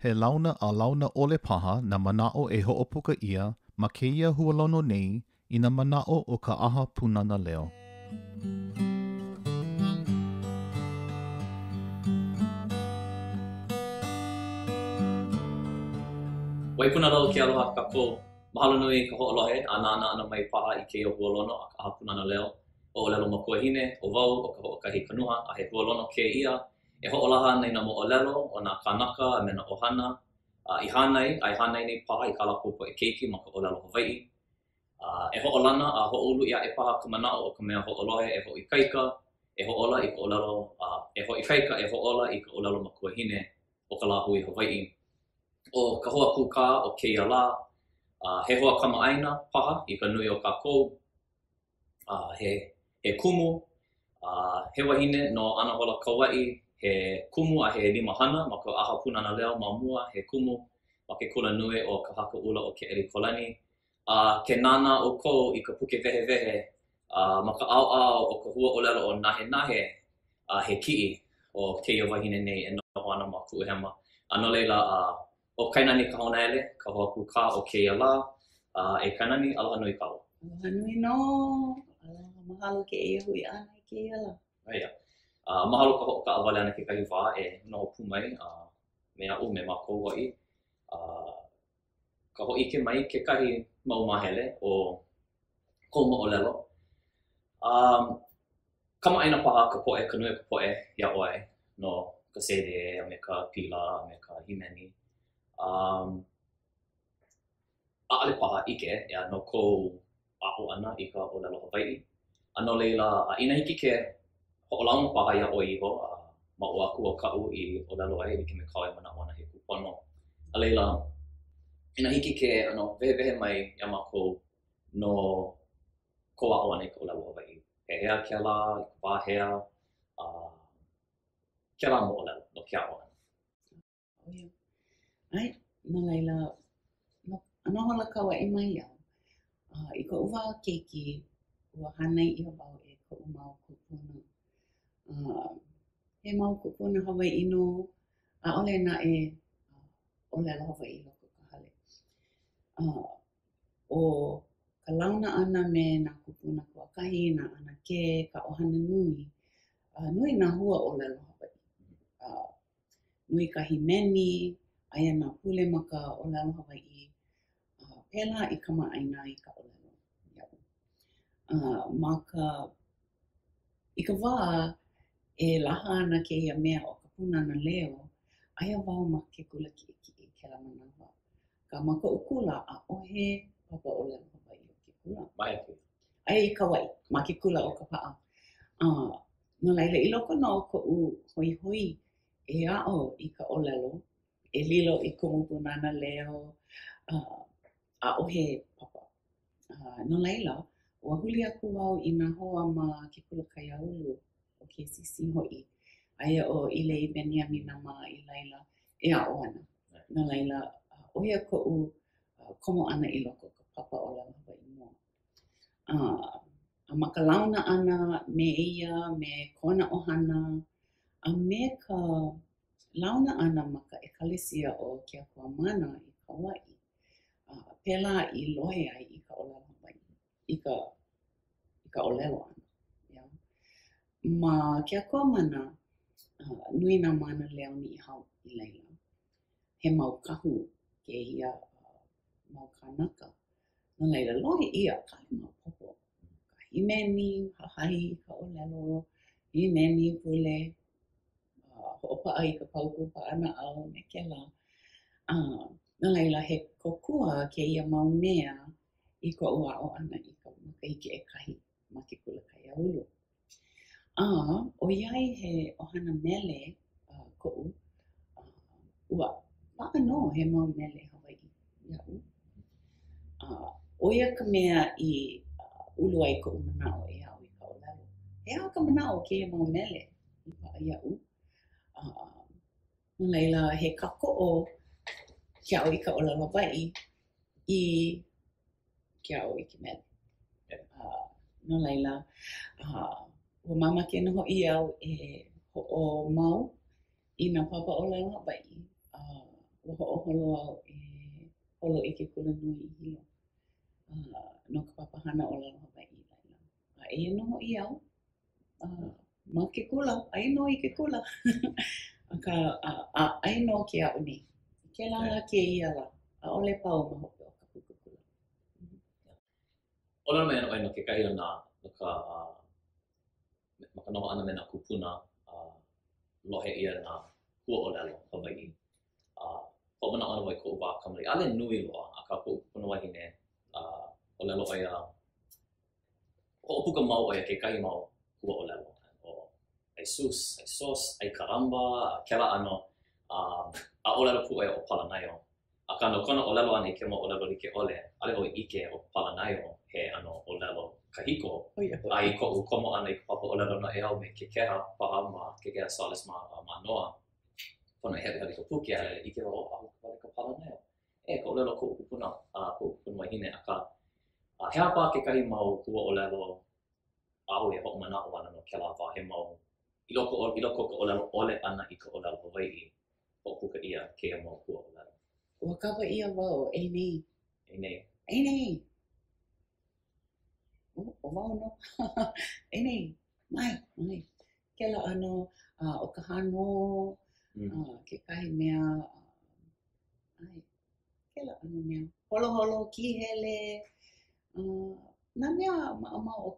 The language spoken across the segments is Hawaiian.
He launa a launa ole paha na mana'o e ho'opuka ia ma keia hualono nei I na mana'o o ka aha punana leo. Waipuna lau ke aloha kako mahalo nui ka ho'olohe a nana ana mai paha I keia hualono a ka aha punana leo o lelo ma kuahine o wau o ka ho'okahi kanuha a he hualono ke ia e ho'olaha nei na mo'olelo o na kanaka a me na ohana I hanai nei paha I ka lako po e keiki ma ka olelo Hawaii e ho'olana a ho'olu ia e paha ka mana'o o ka mea ho'olohe e ho'ikaika e ho'ola I ka olelo e ho'ikaika e ho'ola I ka olelo ma kuahine o ka lāhui Hawaii o ka hoa kuka o keia la he hoa kama'aina paha I ka nui o kākou he kumu he wahine no Anahola Kauai he kumu a he lima hana ma ka aha punana leo ma mua he kumu ma ke kula nui o ka haka ula o ke eri kolani ke nana o kou I ka puke wehe ma ka au o ka hua olelo o nahe he ki'i o keia wahine nei e noho ana ma ku'uhema ano leila o kainani ka honaele ka hoa kuka o keia la e kainani aloha nui kau aloha nui no aloha mahalo ke eia hui ana I keia la Aia mahalo ka ho'oka awale ana ke kahi wā e noho pumai me a'u me mākou ho'i ka ho'ike mai ke kahi mau mahele o kou mo'olelo kama'aina paha ka po'e ka nui ka po'e ia ʻoe no ka sede a me ka pila a me ka himeni a'ale paha ike ia no kou a'o ana I ka ʻōlelo Hawaii ano leila ina hiki ke ho'olauna paha ia ʻoe iho ma o aku o ka'u I ʻōlelo ai like me kau e mana'o ana he kupono a leila ina hiki ke wehe mai ia mākou no kou a'o ana I ka ʻōlelo Hawaii he hea kela I ka wāhea kela mo'olelo no ke a'o ana Ai, no laila, no hola Kauai mai iau. I ka uwa keiki, ua hanai I wau e ka mau kupuna. He mau kupuna Hawaii no, a ole na e olelo Hawaii loko ka hale. O ka launa ana me na kupuna kuakahi, na ana ke, ka ohana nui, nui na hua olelo Hawaii. Nui ka himeni, aia nā pule ma ka ʻōlelo Hawaii pēlā I kama'aina I ka ʻōlelo ia'u. I ka wā e laha ana kēia mea o ka punana leo, aia wau ma ke kula kiʻikiʻi kēlā manawa. Ka ma koʻu kula ʻaʻohe papa ʻōlelo Hawaii o ke kula. Aia I Kauai, ma ke kula o ka pa'a. No laila I loko no o koʻu hoihoi e a'o I ka ʻōlelo, e lilo I kumu punana leo, ʻaʻohe papa. No laila, ua huli aku wau I nā hoa ma ke kula kaiāulu o ke sisi ho'i. Aia o Ile I Beniamina ma I laila e a'o ana. No laila, oia ko'u komo ana I loko ka papa ʻōlelo Hawaii mua. A ma ka launa ana me ia, me kona ʻohana, a me ka launa ana ma ka ʻekalesia o ke Akuamana I Kauai. Pēlā I lohe ai I ka ʻōlelo Hawaii, I ka ʻōlelo ana. Yeah. Ma ke Akuamana, nui nā mana leo ni hau I laila. He mau kahu kēia mau kānaka. No laila, lohe ia kale mau popo. Ka himeni, hahahi, ka ʻōlelo, himeni, pule, ho'opa'a I ka pauku pa'ana au me kela. No laila he kokua kēia mau mea I ko'u a'o ana I ka makahiki ekahi ma ke kula kaiāulu. Oiai he ʻohana mele ko'u ua pa'a no he mau mele Hawaii ia'u. Oia ka mea I ulu ai ko'u mana'o e au I ka ʻōlelo. He aha ka mana'o kēia mau mele I pa'a ia'u. No laila he kako'o ke a'o I ka ʻōlelo Hawaii I ke a'o I ke mele. No laila, ua mamake na ho'i au e ho'omau I nā papa ʻōlelo Hawaii ua ho'oholo au e holo i ke kula nui i hilo. No ka papahana o lalo Hawaii laila. Eia no ho'i au. Ma ke kula, ai no i ke kula. Aka ai no ke a'u ni. Ke la ke ia la. A ole pau ma hope o ka puka kula. Ola me no no ke kahi o nā no ka ma ka noho ana me nā kupuna lohe ia nā kua o lalo Hawaii. Ho'omana ana wai ko'u wā kamali. Ale nui loa a ka ko'u kupuna wahine o lalo ai ho'opuka mau ai ke kahi mau kua o lalo. Ai sus, ai sos, ai karamba, kela ano a o lalo pu ai o Palanaio. A ka no kona o lalo ana i ke mo o lalo like ole, ale o ike o Palanaio he ano o lalo kahiko. Ai ko'u komo ana i ka papa o lalo na e au me ke keha paha ma ke keha salis ma noa. Pono he he ka puke ale ike o au ka Palanaio. E ka o lalo ko'u kupuna wahine a ka he apa ke kahi mau kua o lalo au e ho'omana o ana no kela wā he mau I loko ka o lalo ole ana i ka o lalo Hawaii o puka ia ke mau kua o lalo. Ua kawa ia wau, ei nei. Ei nei. Ei nei. O wau no. Ei nei. Mai. Kela ano, o ka hano, ke kahi mea, ai, kela ano mea. Holo kihele, nā mea maʻamau o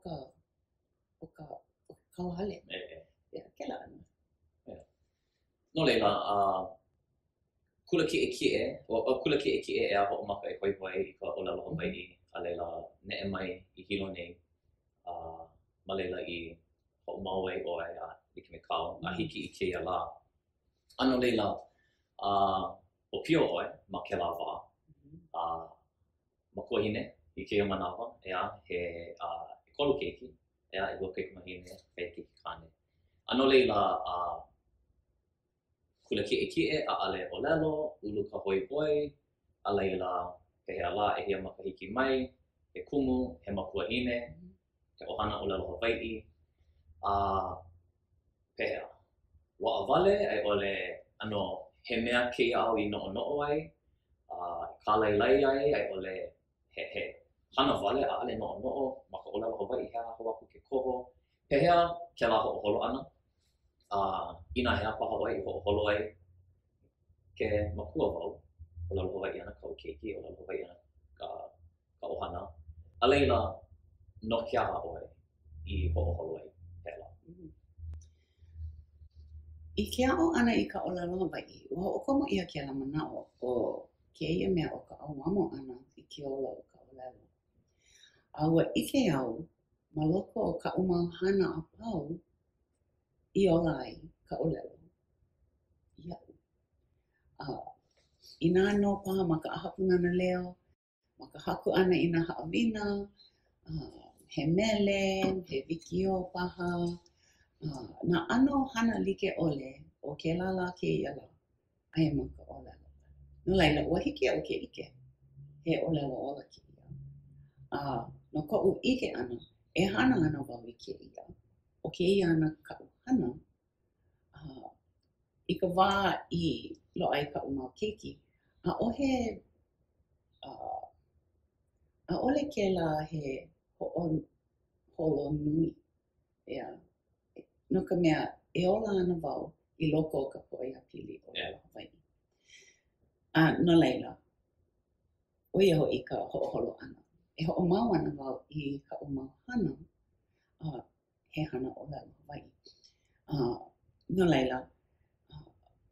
ka kauhale. Kela ano. No leila, kula kiʻekiʻe e a hoʻomaka e hoihoi I ka o lalo Hawaii a leila neʻe mai I hilo nei ma leila I hoʻomau ai ʻoe a like me kau a hiki I keia lā. Ano leila, o pio ʻoe ma kēlā wā ma kua hine I keia manawa ea he kolu keiki ea I lua keiki mahine he keiki kane. Ano leila, kula kiʻekiʻe a ale o lelo, ulu ka hoihoi, a leila pehea lā e hia makahiki mai, he kumu, he makuahine, he ohana o lelo Hawaii, pehea. Waʻawale ai ole ano he mea keia au I noʻonoʻo ai, kālailai ai ole he hana wale a ale noʻonoʻo ma ka o lelo Hawaii he aha aku ke koho, pehea kēlā hoʻoholo ana. Ina he paha oi ho'oholo ai ke makua wau o lalo Hawaii ana kau keiki o lalo Hawaii ana ka ohana. A leila no ke aha oi I ho'oholo ai pela. I ke a'o ana I ka o lalo Hawaii, ua ho'okomo ia kēlā manaʻo o keia mea o ka auamo ana I ke ola o ka o lalo. A ua ʻike au ma loko o kaʻu mau hana a pau I ola ai ka o lalo. Ia'u. I nā no paha ma ka ahapuna leo, ma ka haku ana I nā haʻawina, he mele, he wikio paha, nā ano hana like ole o ke lala ke ia la, aia ma ka o lalo. No laila, ua hiki au ke ike, he o lalo ola ke ia. No koʻu ike ana, e hana ana wau I ke ia. O ke ia ana kaʻu hana, I ka wā I loa I kaʻu mau keiki, ʻaʻole kēlā he hoʻoholo nui. No ka mea, e ola ana wau I loko o ka poʻea pili o Hawaii. No laila, oia hoʻi ka hoʻoholo ana. E hoʻomau ana wau I kaʻu mau hana, he hana o lalo Hawaii. No laila,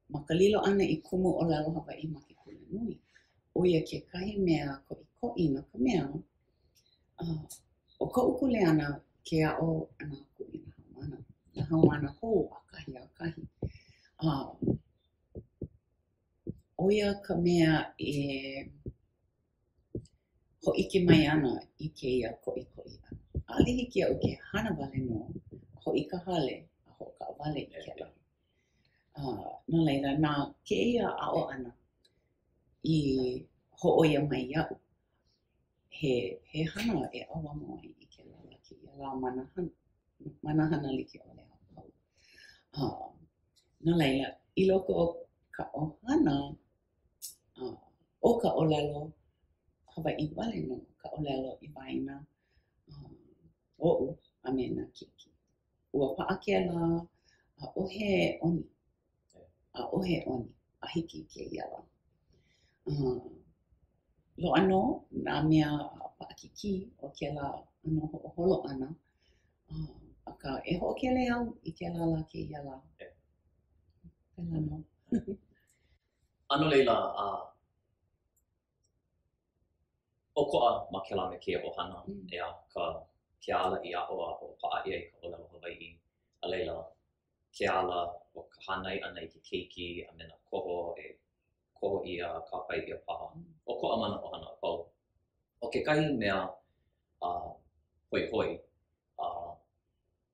ma ka lilo ana I kumu o lalo Hawaii ma ke kula nui. Oia kekahi mea koʻikoʻi no ka mea, o koʻu kuleana ke aʻo ana aku I nā haumana. Nā haumana hou a kahi. Oia ka mea e hoʻike mai ana I keia koʻikoʻi ana. ʻAʻole hiki iaʻu ke hana wale nō, hoʻi ka hale a hoʻokaʻawale I kēlā. No laila, nā keia aʻo ana I hoʻoia mai iaʻu. He hana e ʻauamo ai I ke lala keia la manahana like ʻole a pau. No laila, I loko o ka ʻohana, o ka ʻōlelo Hawaiʻi wale no ka ʻōlelo I waena oʻu a me nā keiki. Ua paʻa kēlā ʻaʻohe ʻoni, ʻaʻohe ʻoni a hiki I kēia la. Loʻa nō nā mea paʻakiki o kēlā ano hoʻoholo ʻana akā e hoʻokele au I kēlā la kēia la. Pēlā nō. Ano leila, ʻokoʻa ma kēlā me kēia ʻohana ea ke ala I aho a hoʻopaʻa ia I ka ʻōlelo Hawaiʻi. A leila, ke ala o ka hānai ʻana I ke keiki a me nā koho e koho ia, kāpai ia paha. ʻOkoʻa mana ʻohana a pau. O kekahi mea hoihoi,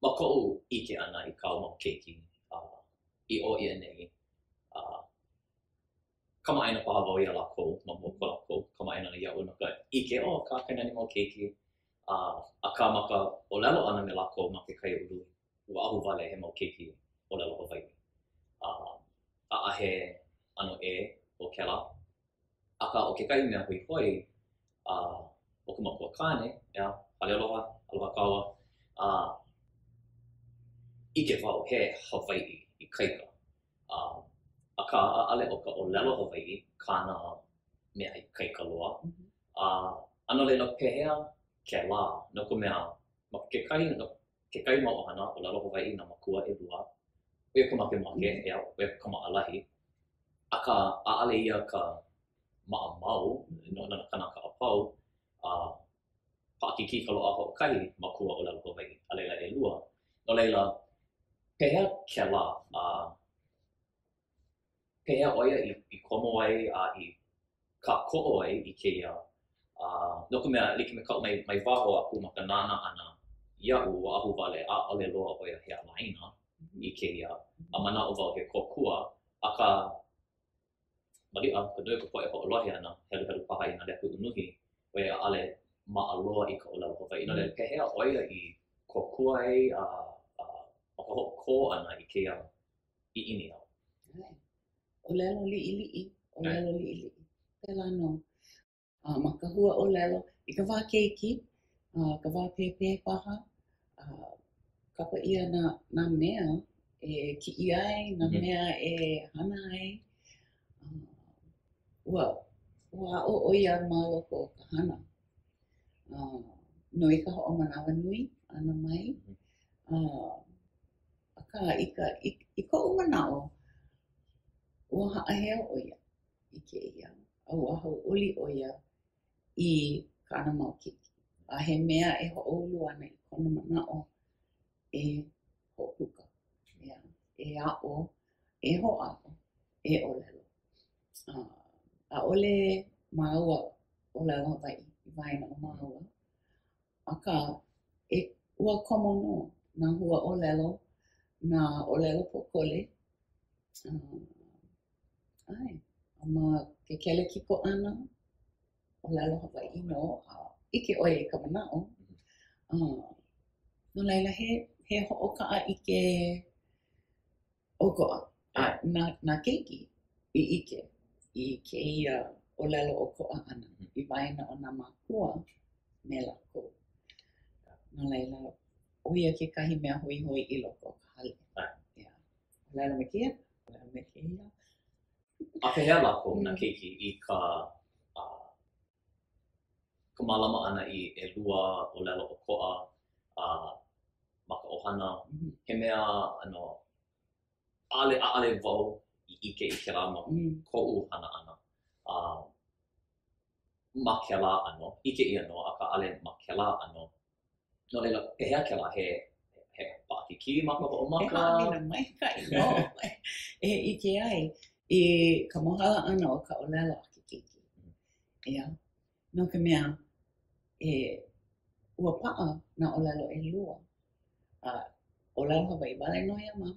ma koʻu ʻike ʻana I kāu mau keiki, I o ia nei, kamaʻaina paha wau ia lākou, ma mua ko lākou, kamaʻaina iaʻu no ka ʻike o ka kainani mau keiki, akā ma ka ʻōlelo ʻana me lākou ma ke kai ulu, ua ahu wale he mau keiki ʻōlelo Hawaiʻi. A'ahe ano e o kēlā, aka o kekahi mea hoihoi, o ka makua kāne, ia, hale aloha, aloha kaua, ʻike wau he Hawaiʻi I kaika. Aka a'ale o ka ʻōlelo Hawaiʻi, kāna mea I kaika loa. Ano leila pehea ke lā, no ka mea, ma kekahi mau ʻohana ʻōlelo Hawaiʻi na makua ʻelua, oia ka makemake, ia, oia ka maʻalahi. Aka a'ale ia ka ma'amau, no na kanaka a pau, pa'akiki ka loa hoʻokahi makua ʻōlelo Hawaiʻi, a leila ʻelua. No leila, pehea ke lā, pehea ʻoia I komo ai I ka ko'o ai I kēia, no ka mea like me kau mai waho aku ma ka nāna ʻana iaʻu ua ahu wale ʻaʻole loa ʻoia he alaina I kēia, a manaʻo wau he kōkua, aka maliʻa ka nui ka poʻe hoʻolohe ana, helu paha I nā leku unuhi, oia ʻaʻale maʻaloa I ka ʻōlelo Hawaiʻi. No leila pehea ʻoia I kōkua ai o ka hoʻokō ʻana I kēia ʻiʻini au. ʻōlelo liʻiliʻi, ʻōlelo liʻiliʻi. Pēlā nō. Ma ka hua ʻōlelo, I ka wā keiki, ka wā pēpē paha, kapa ia nā mea e kiʻi ai, nā mea e hana ai. Ua aʻo o ia ma loko o ka hana. No I ka hoʻomanawa nui ana mai. Aka I koʻu manaʻo, ua haʻahea ʻo ia I kēia, a ua hauʻoli ʻo ia I kāna mau keiki. A he mea e hoʻoulu ana I kona manaʻo e hoʻopuka, e aʻo, e hoʻaʻo, e ʻōlelo. ʻAʻole māua ʻōlelo Hawaiʻi I waena o māua, aka ua komo nō nā hua ʻōlelo, nā ʻōlelo pōkole, ma ke kelekiko ʻana, ʻōlelo Hawaiʻi nō, ʻike ʻoia I ka manaʻo. No laila he hoʻokaʻa ʻike ʻokoʻa, nā keiki I ʻike I kēia ʻōlelo ʻokoʻa ʻana I waena o nā mākua me lākou. No laila, ʻo ia kekahi mea hoihoi I loko o ka hale. ʻōlelo me kēia, ʻōlelo me kēia. A pehea lākou nā keiki I ka malama ʻana I ʻelua ʻōlelo ʻokoʻa ma ka ʻohana, he mea ʻaʻale wau I ʻike I kēlā ma koʻu hana ʻana. Ma kēlā ʻano, ʻike ʻia no, aka ʻaʻale ma kēlā ʻano. No leila, pehea kēlā he paʻakiki ma ka hoʻomaka? E haʻawina maikaʻi no, e ʻike ai I ka mohala ʻana o ka ʻōlelo a ke keiki. Ia, no ka mea, ua paʻa nā ʻōlelo ʻelua. ʻōlelo Hawaiʻi wale no ia ma,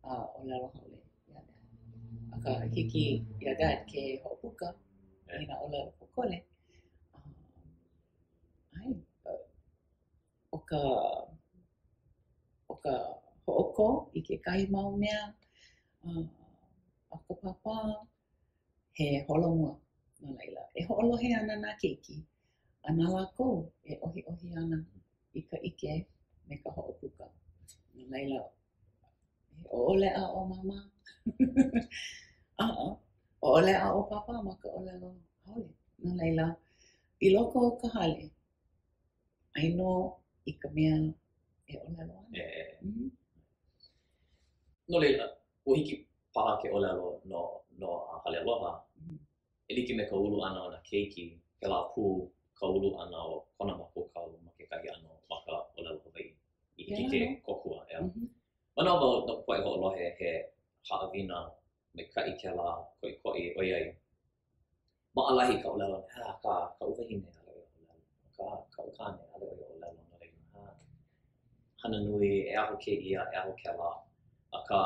ʻōlelo haole. Aka hiki ia dad ke hoʻopuka I nā ʻōlelo pōkole. O ka hoʻoko I kekahi mau mea, aka papa he holomua no laila. E ho'olohe ana nā keiki. A nā lākou e ohi ana I ka ike me ka ho'opuka. No laila, e o'ole'a o mama. O'ole'a o papa ma ka o'olelo haole. No laila, I loko o ka hale, ai no I ka mea e o'olelo ana. No leila, ua hiki paha ke o'olelo no hale aloha, e like me ka ulu ana o nā keiki, ke la pū ka ulu ana o kona makokau ma kekahi ano ma ka o'olelo Hawaiʻi. I hiki ke kokua, Mana wau no ka poʻe hoʻolohe he haʻawina me kaʻi kēlā koʻikoʻi ʻoiai. Maʻalahi ka o'olelo, ka uwahine ale ʻoe o'olelo, ka ʻukane ale ʻoe o'olelo no leila. Hana nui e aho kēia, e aho kēlā, ka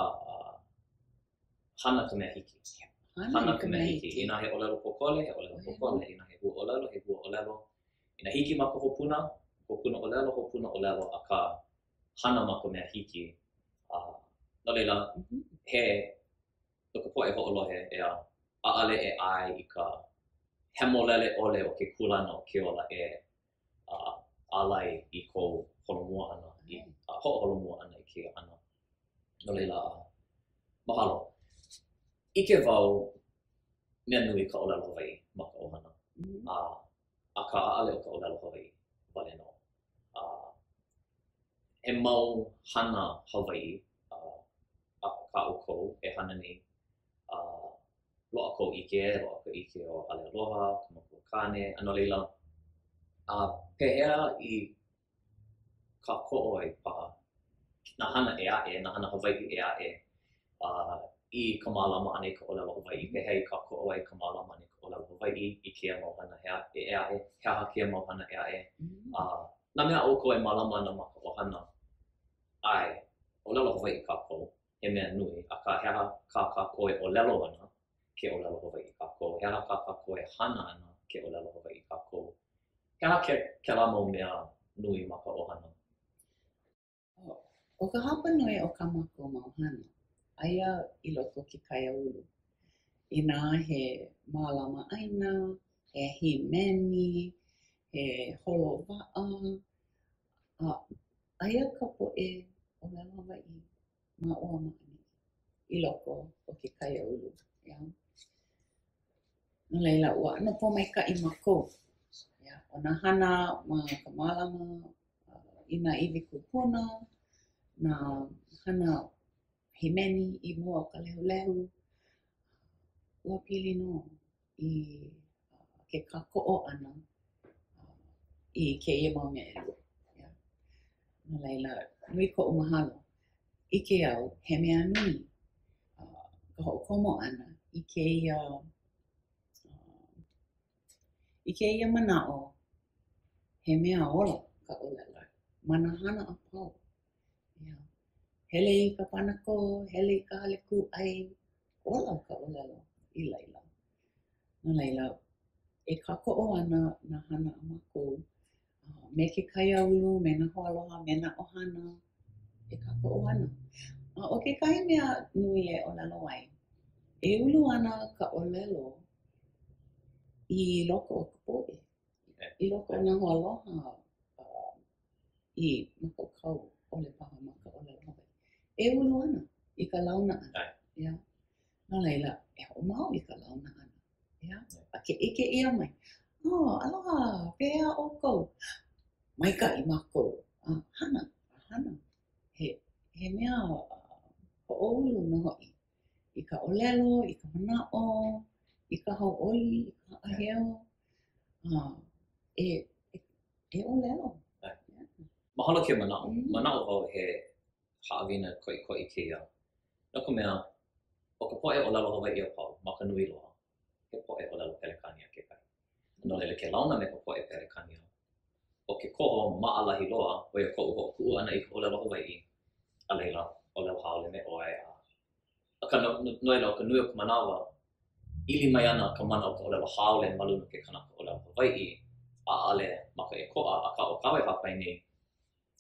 hana ka mea hiki. Hana ka mea hiki. Ina he o'olelo kokole, he o'olelo kokole. Ina he hua o'olelo, he hua o'olelo. Ina hiki ma ka hopuna o'olelo, a ka hana ma ka mea hiki. No leila, no ka poʻe hoʻolohe ʻaʻale e ʻai I ka hemolele ʻole o ke kulana o ke ola e ʻalai I kou holomua ana, hoʻoholomua ana I keia ana. No leila, mahalo. Ike wau mea nui ka ʻolelo Hawaiʻi ma ka ʻohana. A ka ʻaʻale o ka ʻolelo Hawaiʻi, wale no. He mau hana Hawaiʻi a ka ʻoukou e hana nei loa kou ʻike, loa ka ʻike o hale aloha, ka makukane, ano leila pehea I ka koʻo ai paha nā hana e aʻe, nā hana Hawaiʻi e aʻe I ka mālama ana I ka ʻolelo Hawaiʻi, pehea I ka koʻo ai ka mālama ana I ka ʻolelo Hawaiʻi I keia mau hana e aʻe, he aha keia mau hana e aʻe. Nā mea ʻoukou e mālama ana ma ka ʻohana ai, ʻolelo Hawaiʻi kākou, he mea nui, a ka he aha kākou e ʻolelo ana ke ʻolelo Hawaiʻi kākou, he aha kākou e hana ana ke ʻolelo Hawaiʻi kākou. He aha kēlā mau mea nui ma ka ʻohana. O ka hapa nui o ka mākou mau hana, aia I loko ke kaiāulu. Inā he mālama ʻaina, he himeni, he holowaʻa, aia ka poʻe ʻolelo Hawaiʻi ma ua maʻani I loko o ke kaiāulu. No leila, ua ʻano pōmaikaʻi mākou. O nā hana ma ka mālama I nā iwi kupuna, nā hana himeni I mua o ka lehulehu, ua pili nō I ke kākoʻo ʻana I kēia mau mea elu. No leila, nui koʻu mahalo. Ike au, he mea nui ka hoʻokomo ʻana I kēia manaʻo, he mea ola ka ʻolelo. Mana hana a pau. Hele I ka panako, hele I ka hale kūʻai, ola ka ʻolelo I laila. No laila, e kākoʻo ana nā hana a mākou me ke kaiāulu, me nā hoaloha, me nā ʻohana, e kākoʻo ana. O kekahi mea nui e ʻolelo ai, e ulu ana ka ʻolelo I loko o ka poʻe, I loko o nā hoaloha I makokau ʻole paha ma ka ʻolelo Hawaiʻi. E ulu ana I ka launa ana. No laila, e hoʻomau I ka launa ana. A ke ʻike ʻia mai. Aloha, pehea ʻoukou. Maikaʻi mākou. Hana. He mea hoʻoulu nō hoʻi. I ka ʻolelo, I ka manaʻo, I ka hauʻoli, I ka haʻaheo. E ʻolelo. Mahalo ke manaʻo. Manaʻo wau he haʻawina koʻikoʻi keia. No ka mea, o ka poʻe ʻolelo Hawaiʻi a pau, ma ka nui loa, he poʻe ʻolelo Pelekania kekahi. No leila ke launa me ka poʻe Pelekania. O ke koho maʻalahi loa, o ia koʻu hoʻokuʻu ana I ka ʻolelo Hawaiʻi, a leila ʻolelo haole me ʻoe a ka noela o ka nui o ka manawa, ili mai ana ka mana o ka ʻolelo haole ma luna ke kanaka ʻolelo Hawaiʻi, ʻaʻale ma ka ʻekoʻa, a ka o kawe hapai nei,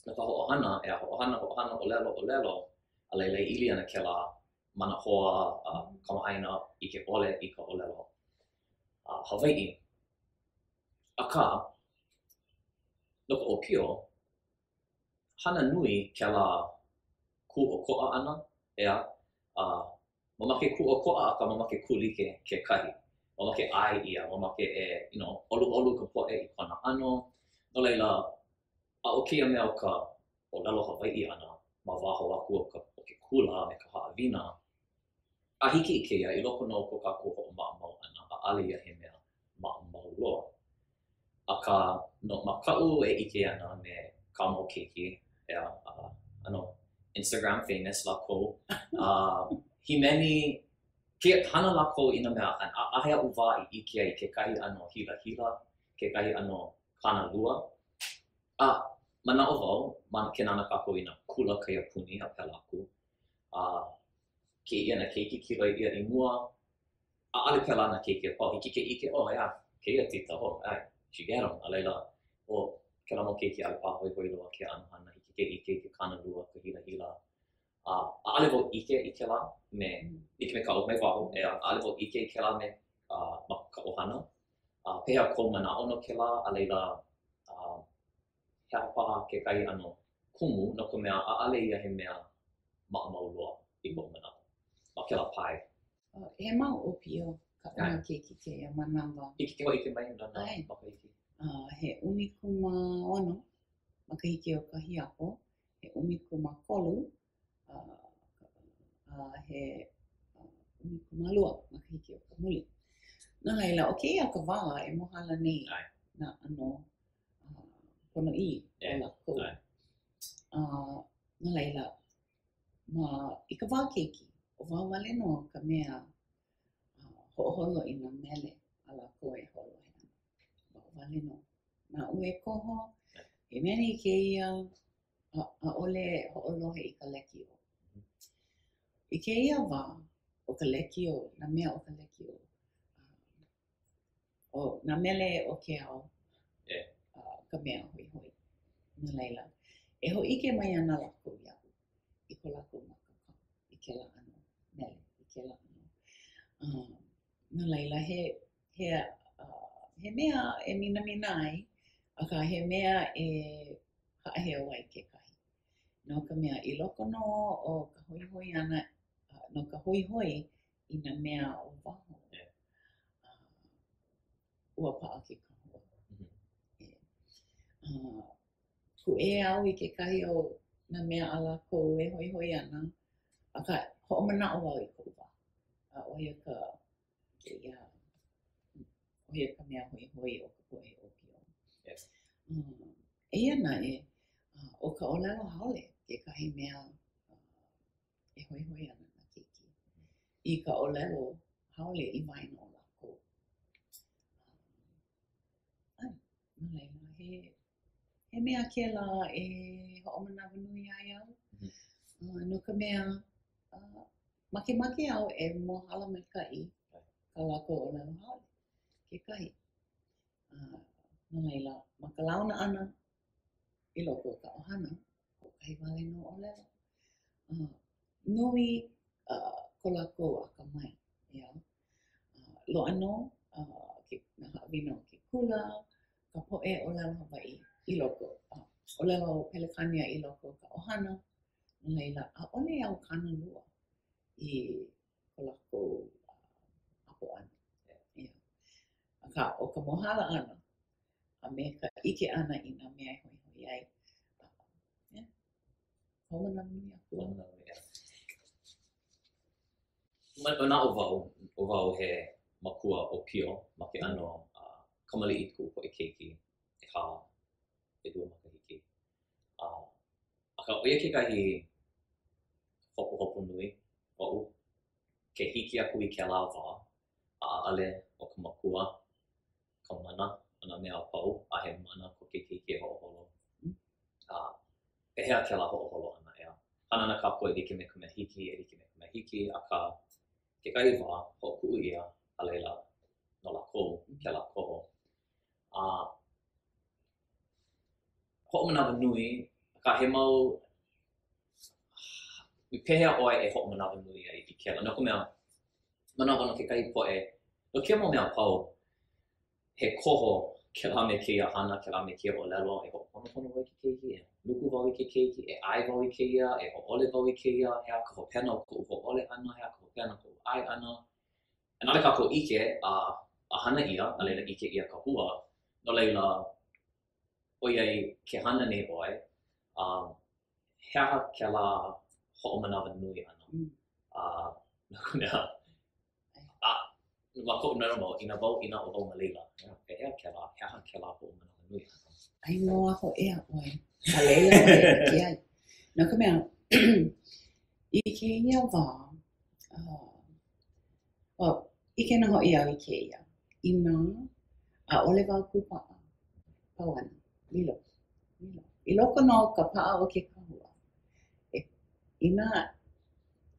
no ka hoʻohana, e hoʻohana ʻolelo, a leila ili ana kēlā mana hoa, kamaʻaina I ke ʻole I ka ʻolelo Hawaii. Aka, loko o pio, hana nui ke la ku o ko'a ana, ea, mamake ku o ko'a aka mamake ku like ke kahi. Mamake ai ia, mamake olu ka po'e i kona ano. No leila, a o kia mea o lalo Hawaii ana, ma waho aku o ke kula me ka haawina. A hiki i keia, i loko no ko kākou ho'oma'amau ana, a ale ia he mea ma'amau loa. Aka no maka'u e ike ana me ka mau keiki, Instagram famous lako. Himeni, hana lako ina mea, a hea uwa i ike i ke kahi ano hila, ke kahi ano kana lua. Mana'o wau, ke nana kākou ina kula kai apuni a pela aku. Ke ia na keiki kila ia i mua, a ale pela na keiki a pau, hiki ke ike, ke ia tita she get them, a leila, o ke la mo keiki ale pā hoi loa ke anahana, hiki ke ike, ke kana lua, ke hila. A ale wau ike i ke la, ike me ka o mai waho, a ale wau ike i ke la me ma ka ohana. Pehea ko mana'o no ke la, a leila, hea paha ke kai ano kumu, no ka mea, a ale ia he mea ma'amau loa i ko mana'o. Ma ke la pai. He mau o pio ka una keiki ke ia manawa. Ike mai na makahiki. He 11 makahiki o ka hiapo, he 13 he 12 makahiki o ka muli. No laila, o keia ka wā e mohala nei na ano pono i o lako. No laila, i ka wā keiki, o wā wale no ka mea ho'oholo i nā mele a lako e holo he ana. Wā wale no. Nā ue koho, he mea ni keia a ole ho'olohe i ka leki o. I keia wā o ka leki o, nā mea o ka leki o. O nā mele o ke ao, ka mea hoi. Nā leila, e ho ike mai ana lako iau, i ko lako makaka, i ke la ano mele, i ke la ano. Nā leila, he mea e mina ai, aka he mea e haʻaheo ai ke kahi. No ka mea i loko no o ka hoihoi ana, no ka hoihoi i nā mea o waho. Ua pa'a ke kahua. Ku e au i ke kahi o nā mea a lako e hoihoi ana, aka ho'omana'o au i kou wā. Oia ka mea hoihoi o ka po'e o pio. Eia nae, o ka olelo haole ke kahi mea e hoihoi ana na keiki. I ka olelo haole i waena o lako. No leila, he mea ke la e ho'omanawa nui ai au. No ka mea, make au e mohala maika'i ka lako olelo haole ke kahi. No leila, ma ka launa ana i loko o ka ohana, o kahi wale no olelo. Nui ko lako a ka mai, lo'a no, na haʻawina o ke kula, ka po'e olelo Hawaii i loko, olelo Pelekania i loko o ka ohana. No leila, a'ole au kana lua i ko lako apo ana. Aka o ka mohala ana, a me ka ike ana i nā mea e hoihoi ai. Ho'omanawa nui aku. Mana'o wau he makua o pio ma ke ano kamali'i ku'u e keiki e hā e 2 makahiki. Aka oia kekahi hopo nui o'u ke hiki aku i ke la wā a a'ale o ka makua ka mana o nā mea pau a he mana ko ke keiki e ho'oholo. Pehea ke la ho'oholo ana ea. Hana na kāpua e like me ka mea hiki, aka kekahi wā ho'oku'u ia a leila no lākou ke la koho. Ho'omanawa nui, ka he mau i pehea ʻoe e ho'omanawa nui ai i ke la. No ka mea, manawa no kekahi po'e, no kia mau mea pau, he koho ke la me keia hana, ke la me keia olelo, e ho pono wai ke keiki, e nuku wau i ke keiki, e ai wau i keia, e ho ole wau i keia, hea ka ho pena o ko ho ole ana, hea ka ho pena ko ai ana. E nale ka ko ike a hana ia, a leila ike ia ka hua, no leila o iai ke hana nei oe, hea ke la ho manawa nui ana. Na kunea, ma ko na mo ina o wau ma leila, e hea ke la ho manawa nui ana. Ai noa ho ea oe. A leila o ea ki ai. Nā ka mea, i ke ia wā, i ke na ho ia i ke ia. I nā, a ole wau kupaa, pauana, lilo. I loko no ka paa o ke kahua. I nā,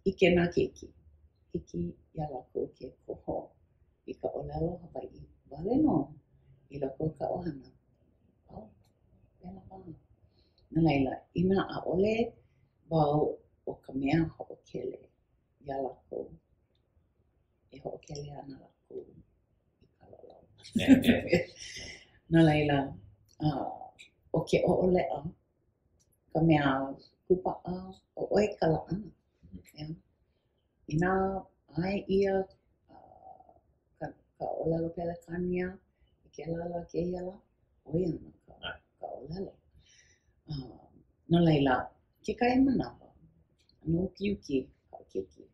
i ke nā keiki, hiki ia lako ke koho. I ka olelo Hawaii, wale no, i loko ka ohana. Pena wā. Nā laila, i nā a ole wau o ka mea ho'okele ia lako. E ho'okele ana lako i ka lalau. Nā laila, o ke o'olea, ka mea kupa'a o oe ka la'ana. I nā ai ia ka olelo pelekania, i ke lala ke ia la, oi ana ka olelo. Nā laila, ke kai manawa, no uki ka keiki,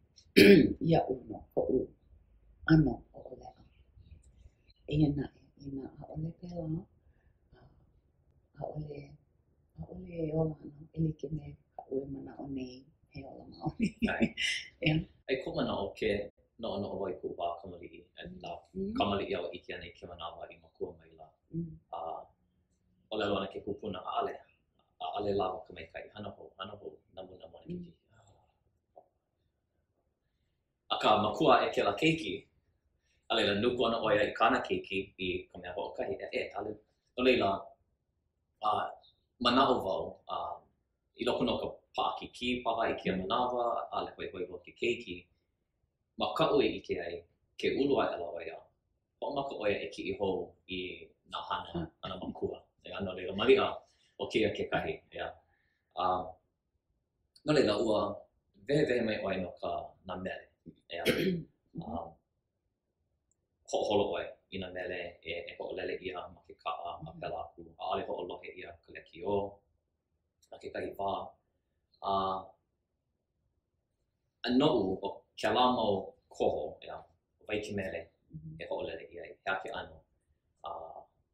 ia uno, ko'u ano o olea. E ia nae, i nā haole pela, haole e ola ana, e like me ka ue mana'o nei, he ola ma'o nei. Ai ko mana o ke no wai ku wā kamali'i, e la kamali'i au ike ana i ke manawa i makua mai la. O lelo ana ke kupuna a'ale lawa ka mai kai, hana hou, namu ana keiki. Aka makua e ke la keiki, a leila nuku ana oia i kāna keiki i ka mea ho'okahi, no leila, mana'o wau, i loko no ka pa'akiki paha i ke manawa, a'ale hoi loa ke keiki, ma ka'u e ike ai, ke ulu ai ala oia, ho'omaka oia e ki'i hou i nā hana ana makua. No leila mali'a o keia kekahi, no leila ua vehe mai oia no ka nā mele, ho'oholo oia i nā mele e ho'olele ia ma ke ka'a ma pela aku, a'ale ho'olohe ia ka leki o, na kekahi wā. A no'u o ke la mau koho, waikimele e ho'olele ia i hea ke ano,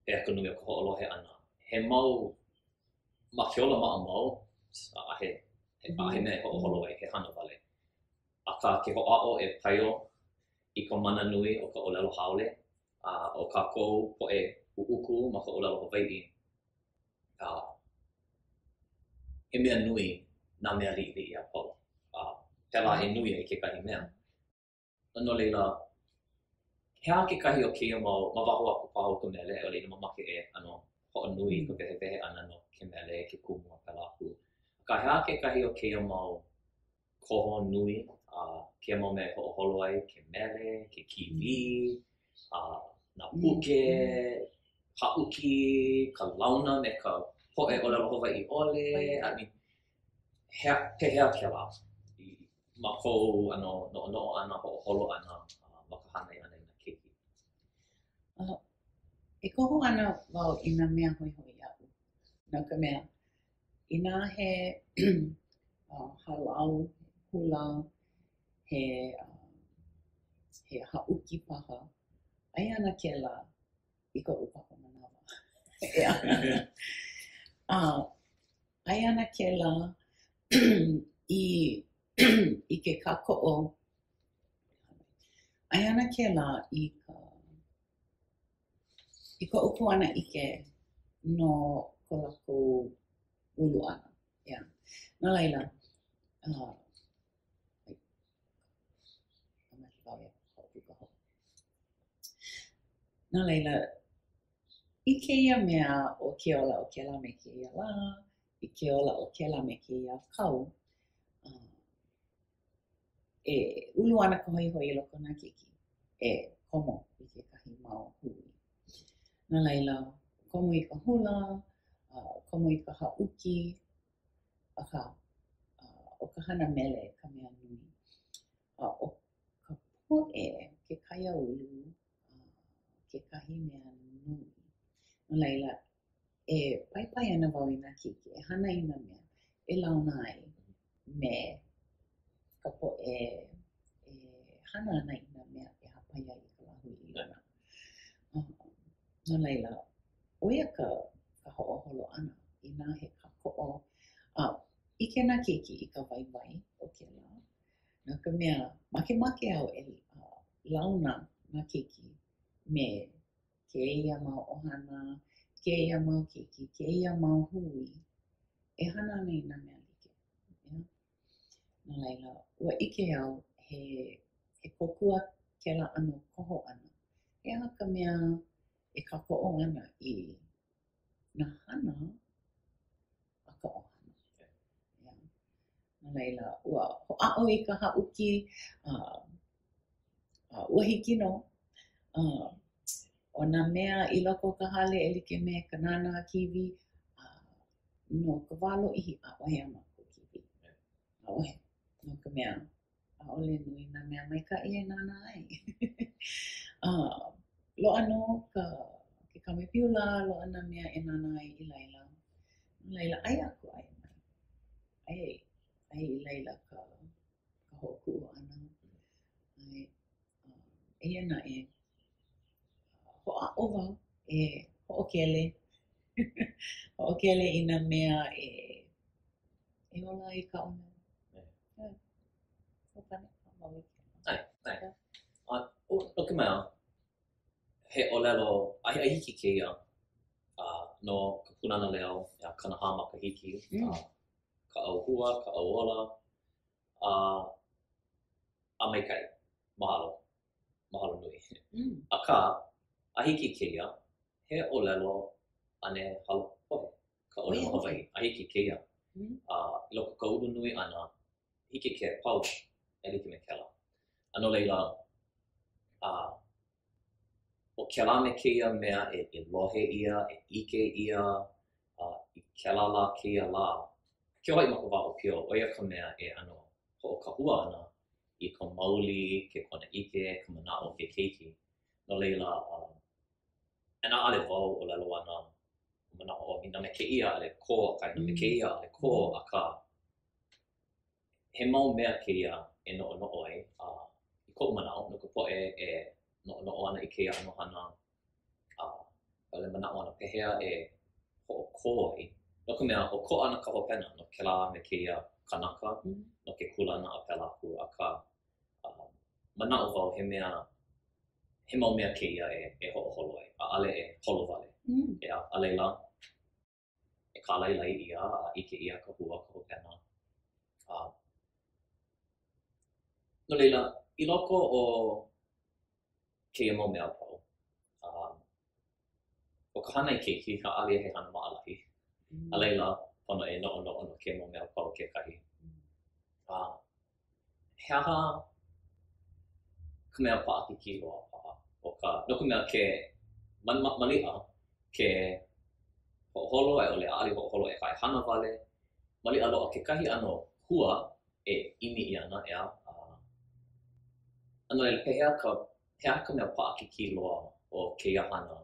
e aka nui o ka ho'olohe ana. He mau, ma ke ola ma'a mau, he mea e ho'oholo ai, he hana wale. Aka ke ho'a'o e paio i ka mana nui o ka olelo haole, o kākou po'e u'uku ma ka olelo Hawaii. He mea nui nā mea li'i a pau. Pela e nui ai kekahi mea. No leila, hea kekahi o keia mau, ma waho aku paho ka mele, o leila mamake e ho'a nui ka vehe ana no ke mele, ke kumu a pela aku. Ka hea kekahi o keia mau koho nui, keia mau me ho'oholo ai, ke mele, ke kiwi, nā puke, ha'uki, ka launa me ka po'e olelo Hawaii ole, hea ke la. Ma kou no ana ho'oholo ana ma ka hana ana i nā keiki. E koho ana wau i nā mea hoi a'u. No ka mea, i nā he halau, hula, he ha'uki paha, ai ana ke la i ka upapa manawa. Ai ana ke la i ke kako'o, ai ana ke la i ka upu ana ike no ko lākou ulu ana. Nā laila, nā laila, i keia mea o ke ola o ke la me keia la, i ke ola o ke la me keia kau, e ulu ana ka hoihoi loko nā keiki, e komo i ke kahi mau hui. Nā laila, komo i ka hula, komo i ka hauki, aka o ka hana mele ka mea nui. O ka po'e, ke kaiaulu, kekahi mea nui. Nā laila, e paipai ana wau i nā keiki, e hana i nā mea, e launa ai me ka po'e, e hana ana i nā mea e hapaia i ka lahu i lana. Nā laila, oia ka ho'oholo ana i nā he kako'o. Ike nā keiki i ka waiwai o kēlā. Nā ka mea, make au e launa nā keiki me kēia mau ohana, kēia mau keiki, kēia mau hui. E hana ana i nā mea like. Yeah? Nā laila, ua ike au he kokua kēlā ano koho ana. E aha ka mea e kako'o ana i nā hana a ka ohana. Yeah. Nā laila, ua ho'a'o i ka hauki, ua hiki no. O nā mea i loko o ka hale e like me ka nana kiwi, no ka walo ihi a'ohe ana ko kiwi. A'ohe. No ka mea, a'ole nui nā mea maika'i e nana ai. Lo'a no ke kamepiula, lo'a nā mea e nana ai i laila. I laila, ai aku ai mai. Ai i laila ka ho'oku'u ana. Ai, eia nae, ho'a'o wau e ho'okele. Ho'okele i nā mea e ola i ka ona. Hopane, Ai. O ka mea, he olelo, ahi hiki keia, no ka punana leo, ia kanahā ma ka hiki, ka auhua, ka auola, a maikai, mahalo nui. Aka, a hiki keia, he olelo ane halo pohe, ka olelo Hawaii, a hiki keia. I loko ka uru nui ana, hiki ke pau, e like me kela. Ano leila, o kela me keia mea e lohe ia, e ike ia, I kela la keia la, ke hoi maka wao pio, oia ka mea e ano ho'okahua ana I ka mauli, ke kona ike, ka mana'o, ke keiki. No leila, e nā ale wau o lelo ana mana'o o mina me keia ale ko, kai na me keia ale ko, aka he mau mea keia e no'o ai, I ko'u mana'o, no ka po'e e no'o ana I keia ano hana, ole mana'o ana pehea e ho'oko ai. No ka mea, o ko ana ka hopena, no kela me keia kanaka, no ke kulana a pela aku, aka mana'o wau he mea, he mau mea keia e ho'oholo ai, a ale e holo wale. Ea, a leila, e kālailai ia, a ike ia ka hua, ka hopena. No leila, I loko o keia mau mea pau, o ka hana I keiki, ka alia he hana ma'alahi. A leila, pono e no'o no ke mau mea pau ke kahi. He aha ka mea pa'akiki loa paha. O ka, no ka mea ke mali'a ke ho'oholo e ole a'ali ho'oholo e kai hana wale. Mali'a loa ke kahi ano hua e imi I ana ea. Ano e pehea ka mea pa'akiki loa o keia hana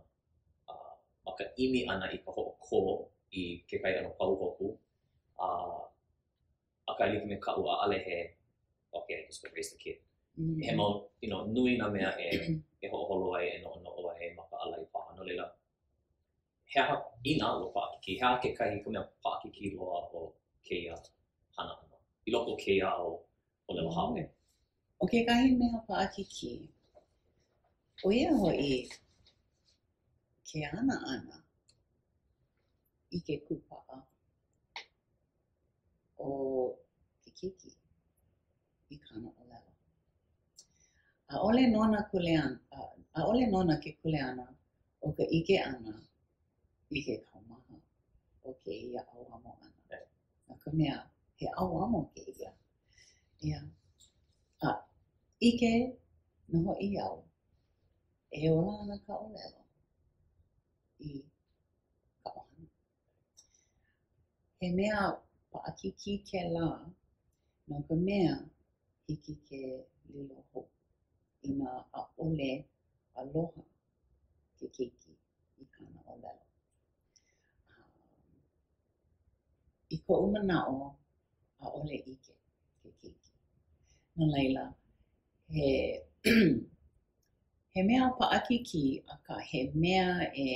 ma ka imi ana I ka ho'oko I ke kai ano pau hoku. A kai like me ka'u a'ale he, okay, I just gonna raise the kid. He mau, nui na mea e ho'oholo ai, e no'o ai, ma ka alai paha. No leila, he aha ina o pa'akiki, he aha ke kai ka mea pa'akiki loa o keia hana ana. I loko keia o lelo hawe. O ke kahi mea pa'akiki, o ia ho'i ke ana I ke kupa'a o ke keiki I kana o lelo. A'ole nona ke kuleana o ka ike ana I ke kaumaha o ke ia auamo ana. No ka mea, he auamo ke ia. Ia. Ike no ho'i au. E ola ana ka o lelo. i ka ʻohana. He mea paʻakiki kēlā no ka mea hiki ke lilo hou inā ʻaʻole aloha ke keiki i kāna ʻōlelo. I koʻu manaʻo ʻaʻole ʻike ke keiki. No laila, he mea paʻakiki akā he mea e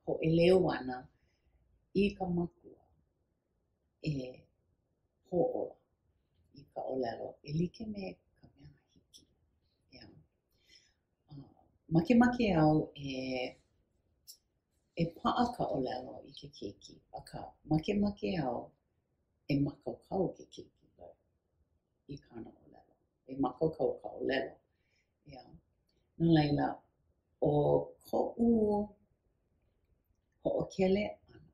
hoʻeleu ana i ka makua e hoʻola i ka ʻōlelo e like me ka mea hiki. Yeah. Makemake au e paʻa ka ʻōlelo i ke keiki, akā makemake au e makaukau ke keiki i kāna ʻōlelo. E makaukau ka ʻōlelo. Yeah. No laila, o koʻu hoʻokele ʻana,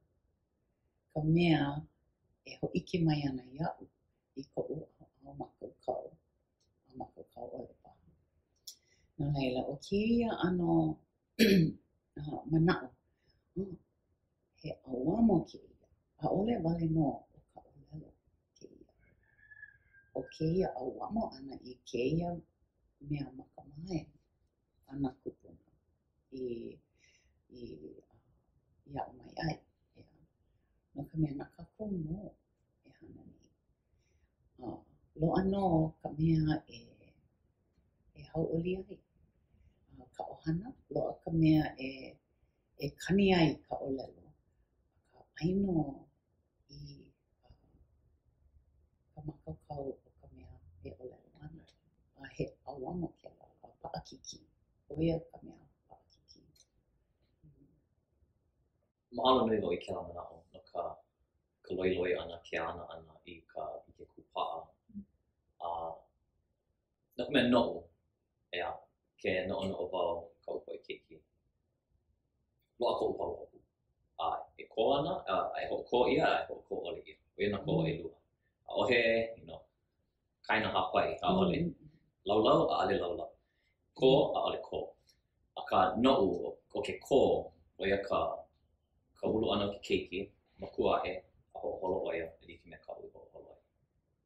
ka mea e hōʻike mai ana iaʻu i koʻu ʻaoʻao makaukau, a makaukau ʻole paha. No laila, o kēia ʻano manaʻo, he auamo kēia, ʻaʻole wale nō o ka ʻōlelo kēia. O kēia auamo ʻana i kēia mea makamae ana kupuna i iaʻu mai ai. No ka mea na kākou nō e hana nei. Loaʻa nō ka mea e hauʻoli ai. Ka ʻohana, loaʻa ka mea e kani ai ka ʻōlelo. Ka ʻaino i ka makaukau o ka mea e ʻōlelo ana. He auamo kēlā, paʻakiki. ʻOia ka mea paʻakiki. Mahalo nui wau i kēlā manaʻo no ka loiloi ʻana, ke ana ʻana i ke kūpaʻa. No ka mea noʻu, ea, ke noʻonoʻo wau ka ʻupo i keiki. Loaʻa koʻu pauhopu. E kō ana, e hoʻokō ʻia, e hoʻokō ʻole ʻia. ʻOia nā kō ʻelua. ʻAʻohe, kaina hāpai, ʻaʻole. Laulau, ʻaʻale laulau. Kō, ʻaʻole kō. Akā noʻu o ke kō, ʻoia ka ulu ʻana o ke keiki, makua aʻe, a hoʻoholo ʻoia, e like me kaʻu i hoʻoholo ai.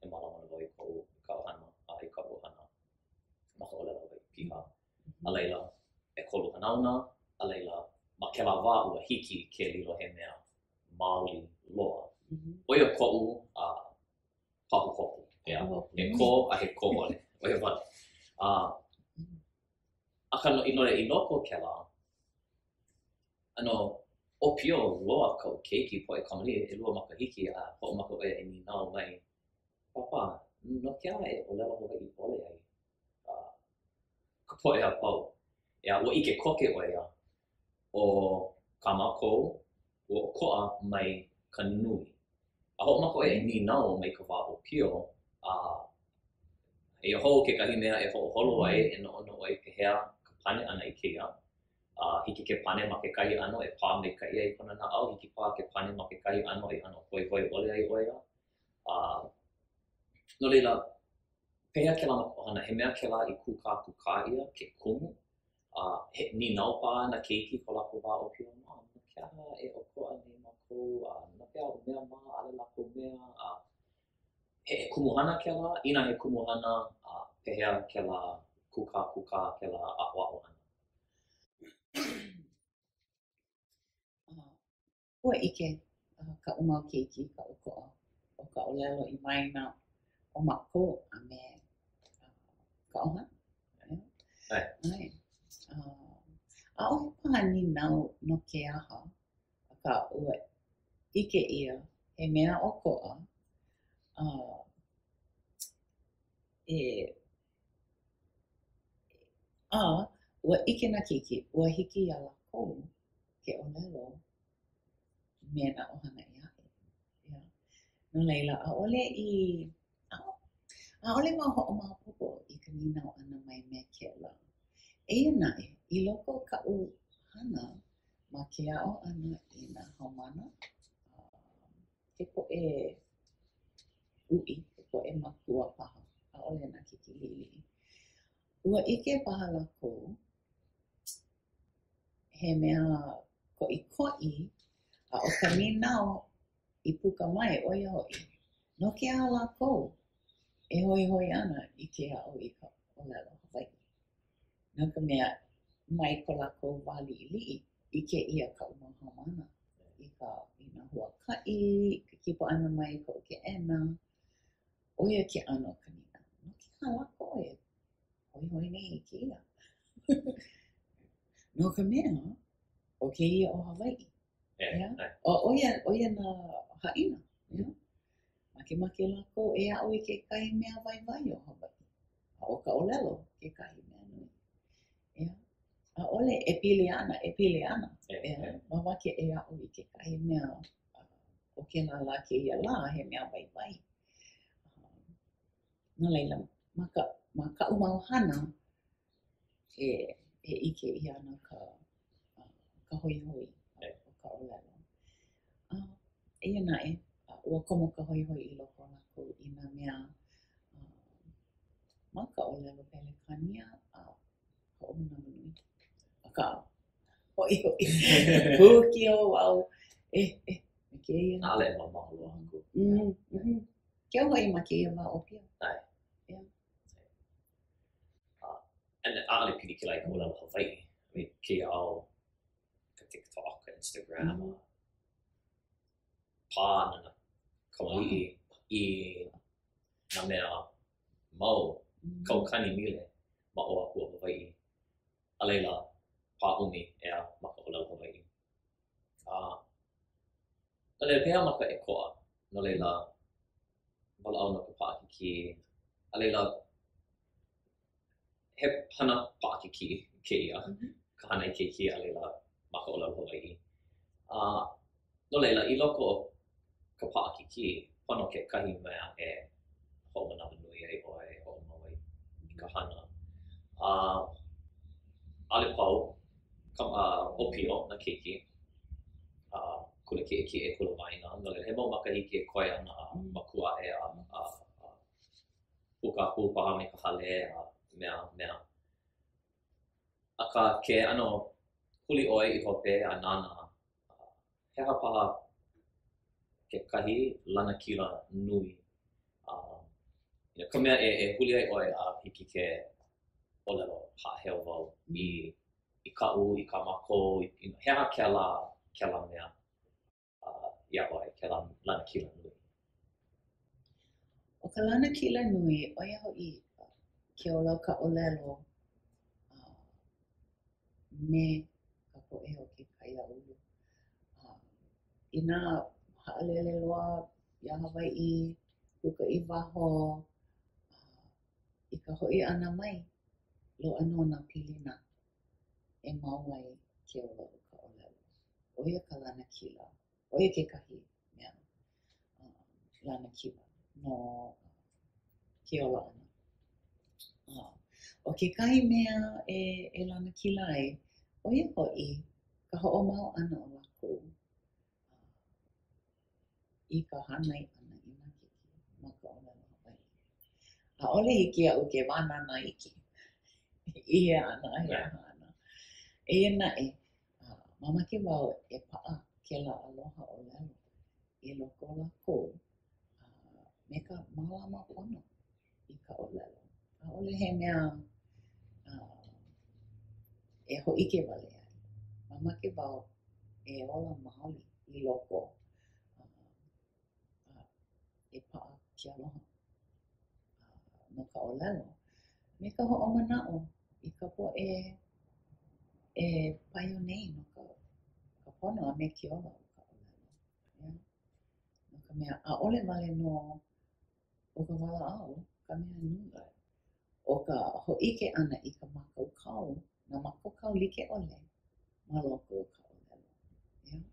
E mālama wau i koʻu ka ʻohana, i kaʻu ʻohana ma ka ʻōlelo i piha. A laila, e kolu hanauna, a laila, ma kēlā wā ua hiki ke lilo he mea maoli loa. ʻOia koʻu pahu hopu, ea. He kō a he kō ʻole, ʻoia wale. Aka i loko o kēlā, ʻopio loa kau keiki po e kamali e lua makahiki a hoʻomaka ʻoia e ninau mai. Papa, no ke ala e ʻōlelo Hawaiʻi ʻole ai. Ka poʻe a pau. Ea, ua ʻike koke ʻoia o ka mākou ua ʻokoʻa mai ka nui. A hoʻomaka ʻoia e ninau mai ka wā ʻopio, e hou kekahi mea e hoʻoholo ai e noʻonoʻo ai pehea ka pane ʻana i kēia. Hiki ke pane ma kekahi ʻano e pā me ka ia i kona naʻau, hiki pā ke pane ma kekahi ʻano e ʻano hoihoi ʻole ai ʻoia. No leila, pehea kēlā ma ka ʻohana, he mea kēlā i kūkā ia ke kumu. He ninau pā na keiki ko lākou wā ʻopio. No ke aha e ʻokoʻa nei mākou, no ke aha mea ma ʻale lākou mea. He kumuhana kēlā, ina he kumuhana pehea kēlā kūkā kēlā aʻoaʻo ʻana. Ua ʻike kaʻu mau keiki ka ʻokoʻa o ka ʻōlelo i waena o mākou a me ka ʻohana. Ai. ʻAʻohe paha ninau no ke aha, akā ua ʻike ʻia he mea ʻokoʻa ua ʻike nā keiki, ua hiki iā lākou ke ʻōlelo me nā ʻohana ʻē aʻe. No laila, ʻaʻole wau hoʻomaopopo i ka ninau ʻana mai me kēlā. Eia naʻe, i loko o kaʻu hana ma ke aʻo ʻana i nā haumana, he poʻe uʻi, he poʻe makua paha, ʻaʻole nā keiki lili. Ua ʻike paha lākou he mea koʻikoʻi o ka minau I puka mai ʻo ia hoʻi. No ke aha lākou e hoihoi ana I ke aʻo I ka ʻōlelo Hawaiʻi. No ka mea mai ko lākou wā liʻiliʻi I ke ia ka umahana I nā huakaʻi, ka kipa ana mai ko ke ena, ʻo ia ke ʻano ka nina. No ke aha lākou e hoihoi nei I ke ia. No ka mea, o ke ia o Hawaiʻi. O ia nā haʻina. Makemake lākou e aʻo I kekahi mea waiwai o Hawaiʻi. A o ka ʻōlelo kekahi mea nui. ʻAʻole e pili ana. Mamake e aʻo I kekahi mea o kēnā lā kēia lā he mea waiwai. No laila, ma kaʻu mau hana e ʻike I ana ka hoihoi o ka ʻōlelo. Eia naʻe, ua komo ka hoihoi I loko lākou I nā mea ma ka ʻōlelo Pelekania ka ʻōmanawa nui. Ka hoihoi. Huki o wau. Me keia. Ale mamaho loa haku. Kia hoi ma keia wā o pia. And ʻaʻale pili ke lai ka ʻōlelo Hawaiʻi. I mean, keia au ka TikTok, ka Instagram, pā nana kamaliʻi I nā mea mau kaukani mile ma o aku o Hawaiʻi. A leila, pā umi ea ma ka ʻōlelo Hawaiʻi. No leila, pehea maka e koa. No leila, walaʻau no ka paʻakiki. A leila, he hana paʻakiki keia. Ka hana I keiki a leila ma ka ʻōlelo Hawaiʻi. No leila, I loko o ka paʻakiki, pono kekahi mea e hoʻomanawa nui ai ʻoe e hoʻomau ai I ka hana. ʻAʻole pau, opio na keiki. Kula kiʻekiʻe e kula waina. No leila, he mau makahiki e koe ana ma kuaʻe puka paha me ka hale mea. Aka ke ano huli ʻoe I hope a nana he aha paha kekahi lana kila nui. Ka mea e huli ai ʻoe a hiki ke ʻōlelo haʻaheo wau I kaʻu, I ka mākou, he aha kēlā mea ia ʻoe, kēlā lana kila nui. O ka lana kila nui, ʻo ia hoʻi ke olo ka ʻōlelo me ka poʻe o ke kaiāulu. I nā haʻalele loa iā Hawaiʻi, puka I waho, I ka hoʻi ʻana mai, loaʻa nō nā pilina e mau ai ke olo o ka ʻōlelo. ʻO ia ka lana kila, ʻo ia kekahi mea lana kila no ke ola ʻana. O kekahi mea e lana kila ai, ʻo ia hoʻi ka hoʻomau ʻana o lākou I ka hānai ʻana I nā keiki ma ka ʻōlelo Hawaiʻi. ʻAʻole hiki aʻu ke wānana iki. Ihe ana, he aha ana. Eia naʻe, mamake wau e paʻa kēlā aloha ʻōlelo I loko o lākou me ka mālama pono I ka ʻōlelo. ʻAʻole he mea e hōʻike wale ai. Mamake wau e ola maoli I loko e paʻa ke aloha no ka ʻōlelo me ka hoʻomanaʻo I ka poʻe e paio nei no ka pono a me ke ola o ka ʻōlelo. No ka mea ʻaʻole wale no o ka walaʻau ka mea nui. O ka hōʻike ʻana I ka mākaukau, nā mākaukau likeʻole ma loko o ka ʻōlelo.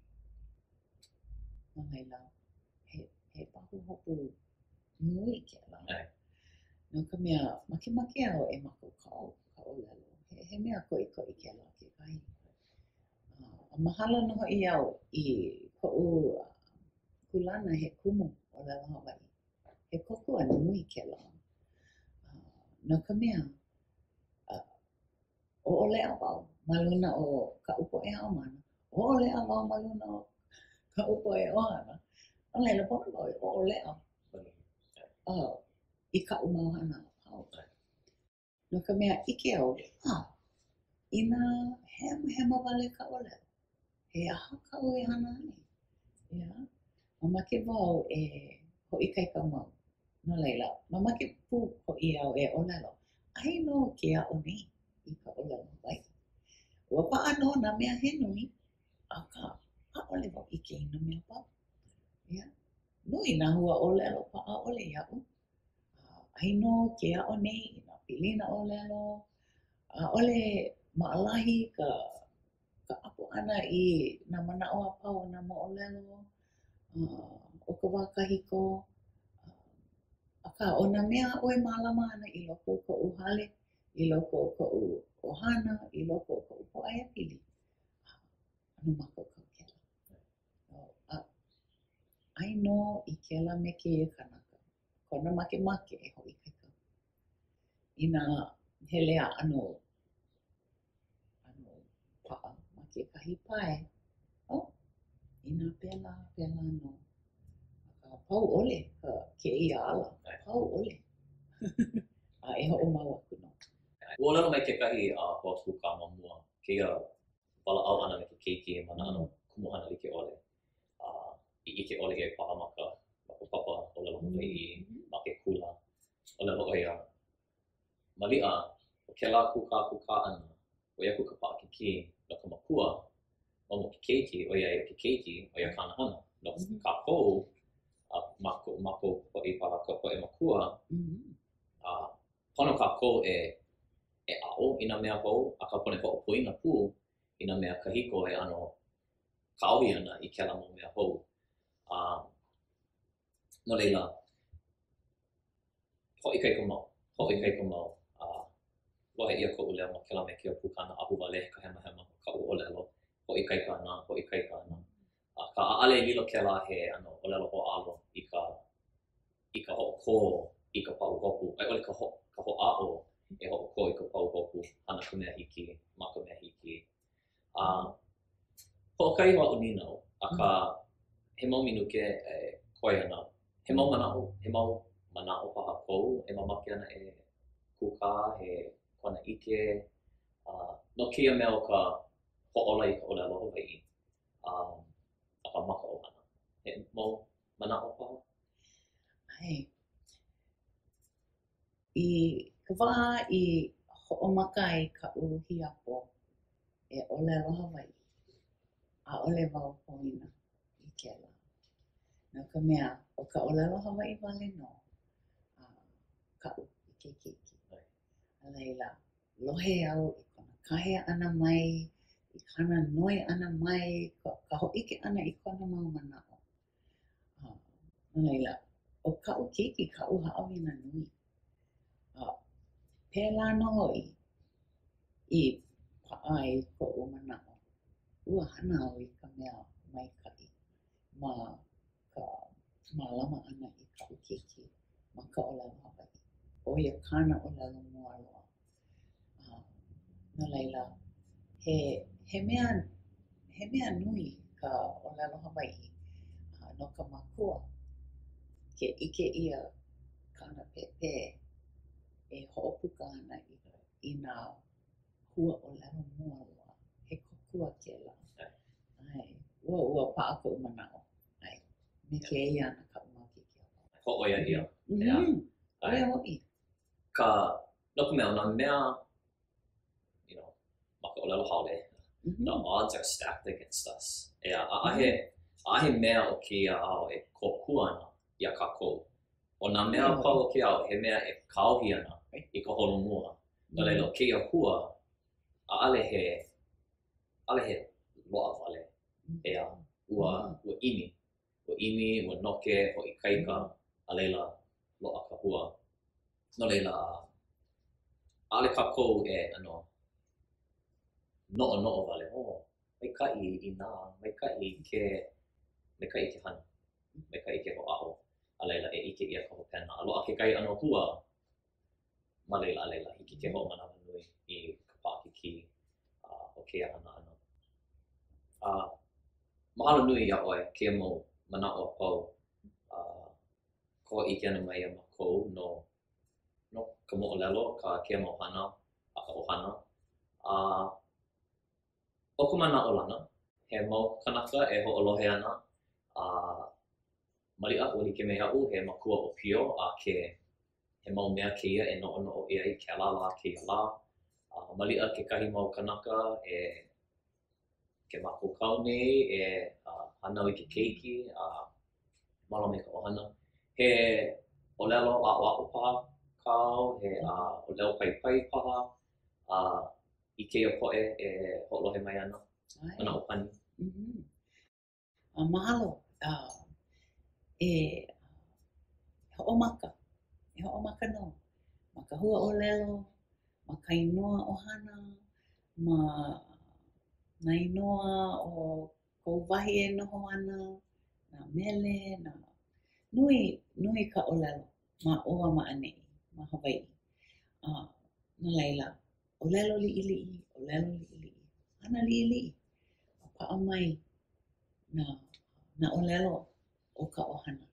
No laila, he pahuhopu nui kēlā. No ka mea makemake au e mākaukau ka ʻōlelo. He mea koʻikoʻi kēlā kekahi. Mahalo nō hoʻi au I koʻu kulana he kumu ʻōlelo Hawaiʻi. He kokua nui kēlā. No ka mea, ʻōʻolea wau ma luna o kaʻu poʻe haʻomana, ole a wau maluna o ka upo e ohana. A leila pono wau o ole a I ka umauhana pau. No ka mea ike au, ina hema wale ka ole. He aha ka o e hana ai. Yeah. Mamake wau e ho'ikai ka mau. No leila, mamake pu ho'i au e olelo. Ai no ke a o nei I ka olelo wai. Ua pa'a no na mea he nui, a ka ole wau ike I na mea pau. Yeah. Nui na hua olelo pa'a ole ia'u. Ai no ke a o nei I na pilina olelo. Ole ma'alahi ka apo ana I na mana'o a pau na mo'olelo. O ka wā kahiko. Aka o na mea oe mālama ana I loko o ko'u hale, I loko o ko'u ohana, I loko o ko'u po'aia pili. Anu makokau kela. Ai no I kela me keia kanaka. Kona makemake e ho'ikaika. Ina hele a ano pa'a ma ke kahi pae. Ina pela no. Pau ole ka keia ala. Pau ole. E ho'omau aku no. Ua lalo mai kekahi hoafu ka mamua. Keia wala'au ana me ke keiki e mana ano kumuhana like ole. I ike ole e paha maka papa o lalo Hawaii ma ke kula. O lalo ia mali'a o kela kuka ana. O ia kuka pa'a kiki no ka makua. O mo ke keiki o ia ke keiki o ia kanahana. No ka kou mako ho'i paha ka ho'i makua. Pono ka kou e a'o I na mea hou, a ka pone ho'opoina pū I na mea kahiko e ano kaohi ana I kela mo mea hou. No leila, ho'ikai ka mau. Lohe ia ko'u lea ma kela me kia pūkana ahu wale ka hema ka'u olelo. Ho'ikai ka ana. Ka a'ale lilo kela he ano olelo ho'alo I ka ho'oko I ka pau hopu. Ai ole ka ho'a'o e ho'oko I ka pau hopu. Ana ka mea hiki, ma ka mea hiki. Ho'okai wa'u ninau, a ka he mau minuke koe ana. He mau mana'o paha kou, e mamake ana e kuka, he kona ike. No keia mea o ka ho'ola I ka olelo Hawaii. A ka maka o ana. He mau mana'o paha? Ai. I ka wā I ho'omaka ai ka'u hiapo e olelo Hawaii. A ole wau poina I kela. No ka mea o ka olelo Hawaii wale no. Ka'u I ke keiki. A leila, lohe au I kona kahea ana mai, I kana noi ana mai, ka ho'ike ana I kona mau mana'o. No leila, o ka'u keiki ka'u ha'awina nui. Pēlā no ho'i I pa'a ai ko'u mana'o. Ua hana au I ka mea maika'i ma ka mālama ana I ka'u keiki ma ka olelo Hawaii. O ia kana olelo mua loa. No leila, he mea nui ka olelo Hawaii no ka makua. Ke ike ia kana pepe e ho'opuka ana I nā hua olelo mua loa. He kokua kela. Ai, ua pa'a ko'u mana'o. Ai, me ke ia ana ka'u mau keiki. Ho'oia ia. Oia ho'i. Ka no ka mea, nā mea, ma ka olelo haole, the odds are stacked against us. A'ahe mea o kia ao e kokua ana ia kākou. O nā mea pau o kia ao, he mea e kaohi ana I ka holomua. No leila, kia hua, a'ale he loa wale. Ua imi. Ua imi, ua noke, ho'i kaika, a leila loa ka hua. No leila, a'ale kākou e no'o wale. Maika'i I nā, maika'i ke hana, maika'i ke ho'a'o. A leila e ike ia ka hopena. A loa ke kai ano hua, ma leila a leila hiki ke ho'omanawa nui I ka pa'akiki o keia hana ana. mahalo nui ia oi ke mo mana o pau ko ike ana mai ma ko no ka mo lelo ka ke mo hana a ka ohana o ka mana o lana he mau kanaka e ho olohe ana mali a uli ke me au he makua o pio a ke he mau mea ke ia e no ono o ia I ke ala ke ala mali a ke kahi mau kanaka e ke mako kaune e hana I ke keiki malo me ka ohana he olelo a o paha kau he olelo pai pai paha I ke poe e holohe mai ana ana o pani mahalo e ho'omaka no ma ka hua olelo ma ka inoa ohana ma na inoa o kou wahi e noho ana na mele na nui ka olelo ma oa ma anei ma Hawaii na laila olelo li'ili'i ana li'ili'i pa'a mai na olelo o ka ohana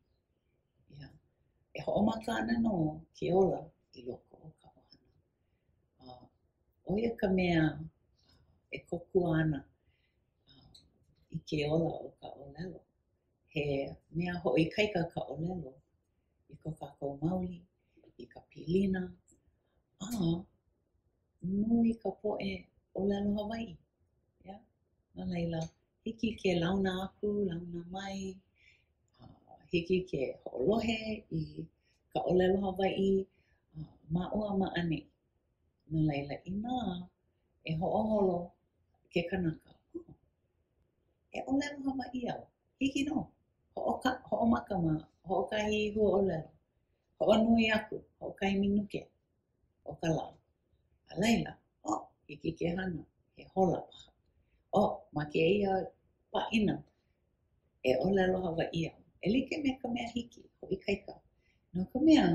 e ho'omaka ana no ke ola I loko o ka ohana oia ka mea e kokua ana I ke ola o ka olelo he mea ho'oikaika ka olelo I ko kākou maoli I ka pilina nui ka po'e olelo Hawaii na laila hiki ke launa aku launa mai hiki ke ho'olohe I ka olelo Hawaii ma oa ma anei na laila ina e ho'oholo ke kanaka e olelo Hawaii au hiki no ho'omaka ma ho'okahi hua olelo ho'onui aku ho'okahi minuke o ka la a laila hiki ke hana he hola paha ma ke ia pa'ina e olelo Hawaii au e like me ka mea hiki ho'ikaika no ka mea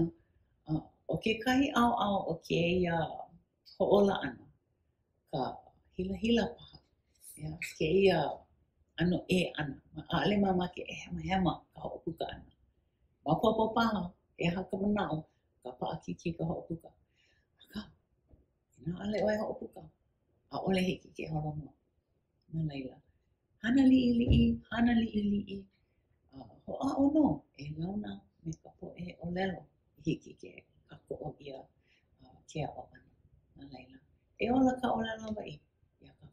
o ke kahi ʻaoʻao o ke ia ho'ola ana ka hila paha ke ia ano e ana ma ʻaʻole mamake e hema ka hoʻopuka ana ma popo paha e aha ka manaʻo ka paʻakiki ka hoʻopuka aka ina ʻaʻole ʻoe hoʻopuka ʻaʻole hiki ke holomua na laila hana liʻiliʻi hoʻaʻo no e launa me ka poʻe ʻolelo hiki ke kakoʻo ia ke aʻo ana na laila e ola ka ʻolelo Hawaii ia ka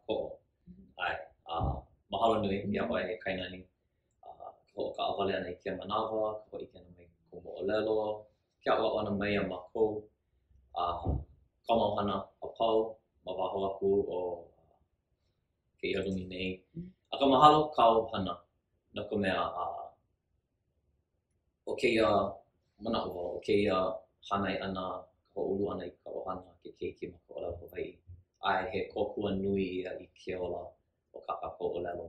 koʻo ai mahalo nui ia ʻoe he kainani ka awale ana I ke manawa ka hoʻike ana mai ko moʻolelo ke aʻoaʻo ana mai a mākou ka mauhana a pau ma waho aku o keia lumi nei aka mahalo kau hana no ka mea o keia manaʻo o keia hanai ana ka hoʻoulu ana I ka ʻohana ke keiki ma ka ʻolelo Hawaii ai he kōkua nui ia I ke ola o ka kākou ʻolelo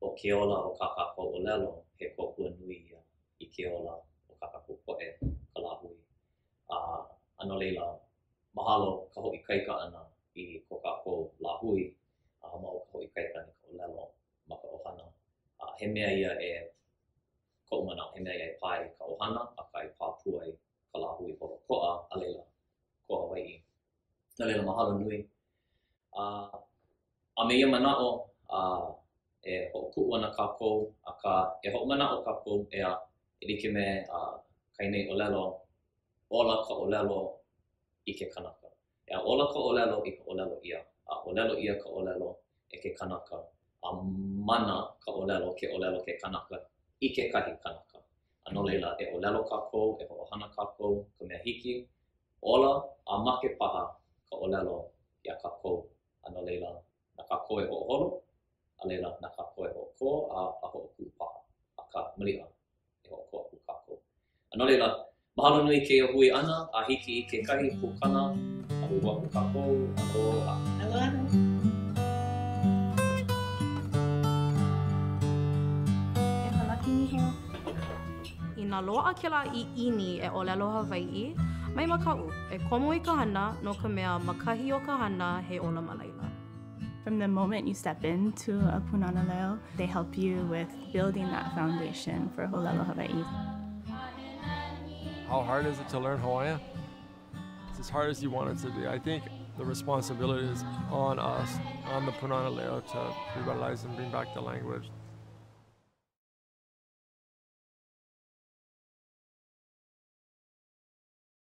o ke ola o ka kākou ʻolelo he kōkua nui ia I ke ola o ka kākou poʻe ka lāhui ano leila mahalo ka hoʻikaika ana I ko kākou lāhui ma o ka hoʻikaika ni ka ʻolelo ma ka ʻohana he mea ia e koʻu manaʻo he mea ia e pai ka ʻohana aka e pāpua I ka lāhui holokoʻa a leila ko Hawaii na leila mahalo nui a me ia manaʻo e hoʻokuʻu ana kākou aka e hoʻomanaʻo kākou ea e like me kainei ʻolelo ola ka ʻolelo I ke kanaka ea ola ka ʻolelo I ka ʻolelo ia ʻolelo ia ka ʻolelo e ke kanaka a mana ka ʻolelo ke kanaka I ke kahi kanaka ano leila e ʻolelo kākou e hoʻohana kākou ka mea hiki ola a make paha ka ʻolelo ia kākou ano leila na kākou e hoʻoholo a leila na kākou e hoʻokō a hoʻokuʻu paha aka maliʻa e hoʻokō aku kākou ano leila mahalo nui keia hui ana a hiki I ke kahi pūkana a hui waku kākou aloha E halaki ni hea Ina loaʻa kēlā I ʻini e ʻolelo Hawaii mai makaʻu e komo I ka hana no ka mea makahi o ka hana he ola ma laila From the moment you step into a Punana Leo, they help you with building that foundation for Holelo Hawaii. How hard is it to learn Hawaiian? It's as hard as you want it to be. I think the responsibility is on us, on the Punana Leo, to revitalize and bring back the language.